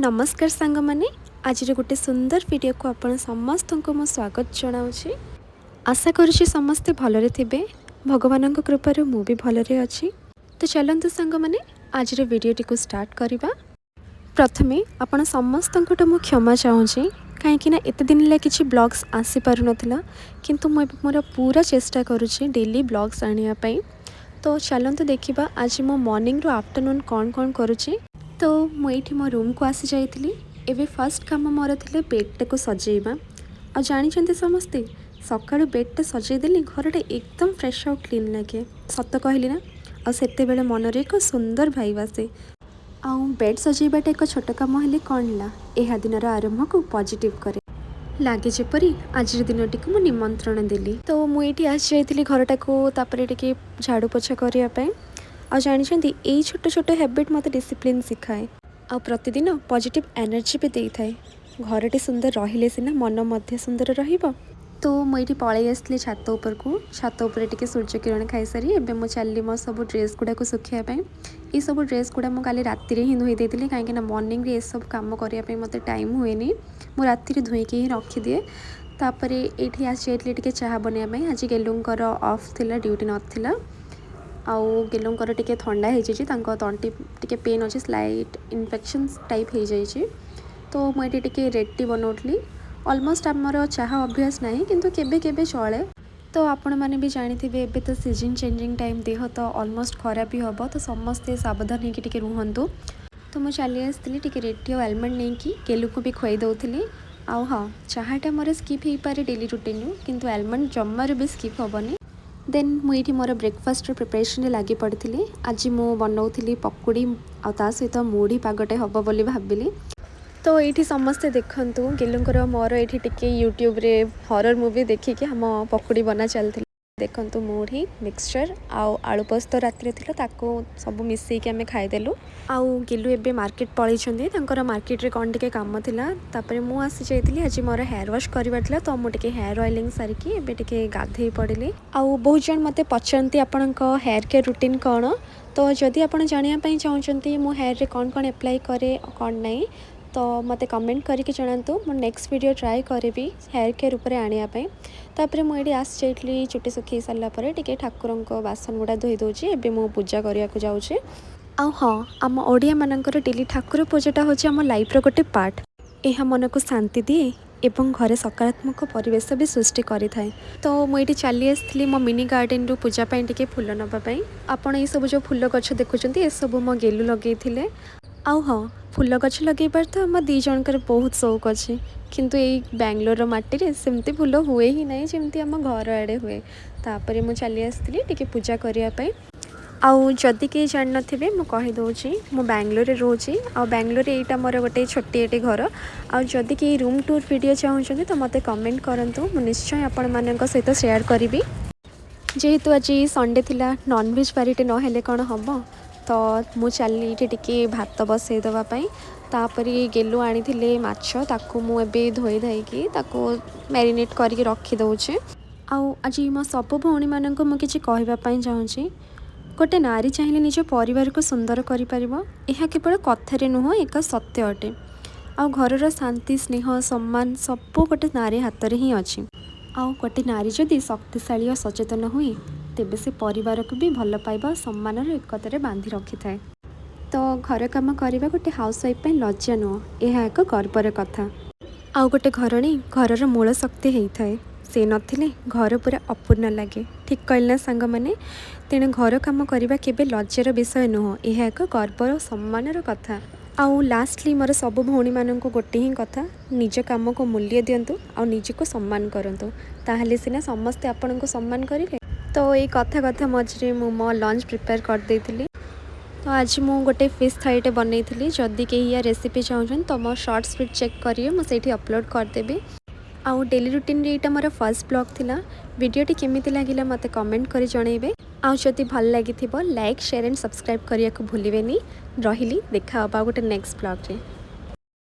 नमस्कार सांग माने आज गोटे सुंदर वीडियो को आपण समस्त को मो स्वागत जनाऊँगी। आशा करुँची समस्ते भलरे थिबे। भगवान कृपार मु भी भलरे अच्छी। तो चलतु सांग माने आज वीडियोटी को स्टार्ट करवा। प्रथमे आपण समस्त मु क्षमा चाहूँगी कहीं एत दिन है किसी ब्लॉग्स आसी पार नथिला, किंतु मु मोर पूरा चेष्टा करुँची डेली ब्लॉग्स आनिया पई। तो चलतु देखिबा आज मो मॉर्निंग रो आफ्टरनून कौन कौन करुँची। तो मुझे मो रूम को आसी जाइली। एबे फर्स्ट काम मोर थिले बेडटा को सजेबा। आ जानी समस्ते सकाळु बेडटा सजेदेली घरटा एकदम फ्रेश और क्लीन लगे। सत कहली ना। आ सेते बेले मनरे एक सुंदर भाइब आसे। आ बेड सजेबाटा एक छोट काम हेले कौन ला यह दिन आरंभ को पॉजिटिव करे लगे जेपरी आज दिनटी को मुझे निमंत्रण देली। तो मुझे आसी जाइली घरटा को तापर टिके झाड़ू पोछा करने। आ जानी यही छोट छोट हैबिट मत डिसिप्लिन सिखाए आ प्रतिदिन पॉजिटिव एनर्जी भी दे थाए। घरटी सुंदर रहिले सिना मन मध्य सुंदर रहिबो। तो मुझे पलि आसली छात उपर को। छात उपर टिके सूर्य किरण खाई सारी एबे मो चलली मो सब ड्रेस गुड़ा को सुखाइबा। ये सब ड्रेस गुड़ा मु काली राति रे ही धोई देती कहीं मॉर्निंग रे सब काम करने मत टाइम हुए मु राति धोईकी ही रखी दिए। तापर ये आसी जाइली टिके चाह बनवाई। आज गेलुंकर ऑफ थिला ड्यूटी नथिला। आउ गेलुंकर टिके ठंडा हो जाइए तंटी टिके पेन अच्छे स्लाइट इन्फेक्शन टाइप हो जाइए। तो मुझे टिके रेड टी बनाऊली। ऑलमोस्ट आमर चाह अभ्यास ना किंतु केबे केबे चले। तो आपण मैंने भी जानी एबे तो सीजन चेंजिंग टाइम देह तो ऑलमोस्ट खराब ही हम। तो समस्ते सावधान होकर रुहतु। तो मुझे चली आसती टिके रेड टी और आलमंड नहीं कि गेलू को भी खुई दौली। आउ हाँ चाहटा मोर स्किप हो पारे डेली रुटीन किंतु आलमंड जमार भी स्किप हेनी। देन मुझे मोर ब्रेकफास्ट प्रिपरेशन लगी पड़ी। आज मु बनाऊली पकुड़ी आ सहित मुढ़ी पागटे हम बोली भाविली। तो ये समस्ते देखु गेलुंकर मोर ये टिके यूट्यूब रे हॉरर मूवी देखिकी हम पकुड़ी बना चलती। देखु मुढ़ी मिक्सचर आउ आलू पोस्त राति थी सब मिसेक आम खाईदेलु। आउ गेलु एबे मार्केट पलैंती मार्केट रे कौन टिके काम थिला। तापर मु आसी जाइली। आज मोर हेयर वाश करवार तो मुझे हेयर ऑयलिंग सारिकी एबे टिके गाधे पड़े। आउ बहुत जन मते पचारती आपण हेयर केयर रूटीन कौन। तो जदि आप जानापी चाहते मु हेयर रे कौन कौन एप्लाई करे कौन नहीं तो मते कमेंट करके जनातु। मो नेक्स्ट वीडियो ट्राई करी हेयर केयर ऊपर आने। तापर मुझे आसी जाइली चुटी सुखी सारापर टिके ठाकुर बासन गुड़ा धोई दूसरी। एबे मु पूजा करने को जाऊँगी। आउ हाँ आम ओडिया मानकर डेली ठाकुर पूजाटा हूँ आम लाइफ रो गोटे पार्ट। यह मन को शांति दिए एवं घरे सकारात्मक परिवेश भी सृष्टि करि थाए। तो मुझे चली आसती मो मिनी गार्डन रू पूजापाई टिके फूल नापाई। आपण ये सब जो फूल गछ देखुं ये सब मो गेलु लगे। आउ हाँ फूल गछ लगेबार तो आम दी जनकर बहुत शौक अच्छे किंतु यही बेंगलोर माटी सेमती फूल हुए ही ना जमती आम घर आड़े हुए। तापर मु चली आसती टिके पूजा करने। आउ जदि कहीं जान नथिबे मु कहि दउची मु बेंगलोर रे रोची। आ बेंगलोर एटा मोर गोटे छोटे घर। आ जदि कहीं रूम टूर वीडियो चाहूँगी तो मते कमेंट करंतु। मु निश्चय आपण मानक सहित शेयर करी। जेहेतु आज संडे थिला नॉनवेज पार्टी नहेले कौन हम। तो मु चली टिके भात बसई देवाई। तापर गेलु आनी माछ ताकू मु एबे धोई धाइकी ताकू मैरिनेट करके रखी दउचे। आउ आज मो सब भौणी मानक मु किछि कहबापई चाहूँगी। गोटे नारी चाहिए निज परिवार को सुंदर करिपारिबो। यह केवल कथारे नुह एक सत्य अटे। आ घरर शांति स्नेह सम्मान सब गोटे नारी हाथ में ही अच्छी। आउ गोटे नारी जदि शक्तिशाली और सचेतन हुए तेबे से परिवार को भी भल पाइबा सम्मान एकतार बांधि रखि थाए। तो घर काम करने गोटे हाउस वाइफ लज्जा नुह यह एक गर्वर कथा। आउ गोटे घरणी घरर मूल शक्ति होता है। से नथिले घर पूरा अपूर्ण लगे। ठीक कहना सांग माने। तेणु घर काम करने केबे लज्जार विषय नुह यह एक गर्व और सम्मान कथा। आउ लास्टली मोर सब भौणी मानक गोटे ही कथा निज काम को मूल्य दिंतु आ निज को सम्मान करंतु ताहले सिना समस्ते आपन को सम्मान करेंगे। तो ये कथा कथा मझे मु मो लंच प्रिपेयर कर देइथिली। तो आज मु गोटे फिश थालीटे बनई थी। जदि कहीं या रेसिपी चाहूँ तो मो शॉर्ट्स फिट चेक करिए मुझे अपलोड करदेवी। आउ डेली रूटीन रे मोर फर्स्ट ब्लॉग थिला। वीडियोटी केमिति लागिला मते कमेंट करी जणैबे। आउ जदि भल लागिथिबो लाइक शेयर एंड सब्सक्राइब करिया को भूलिबेनी। रहिली देखा होबा गोटे नेक्स्ट ब्लॉग रे।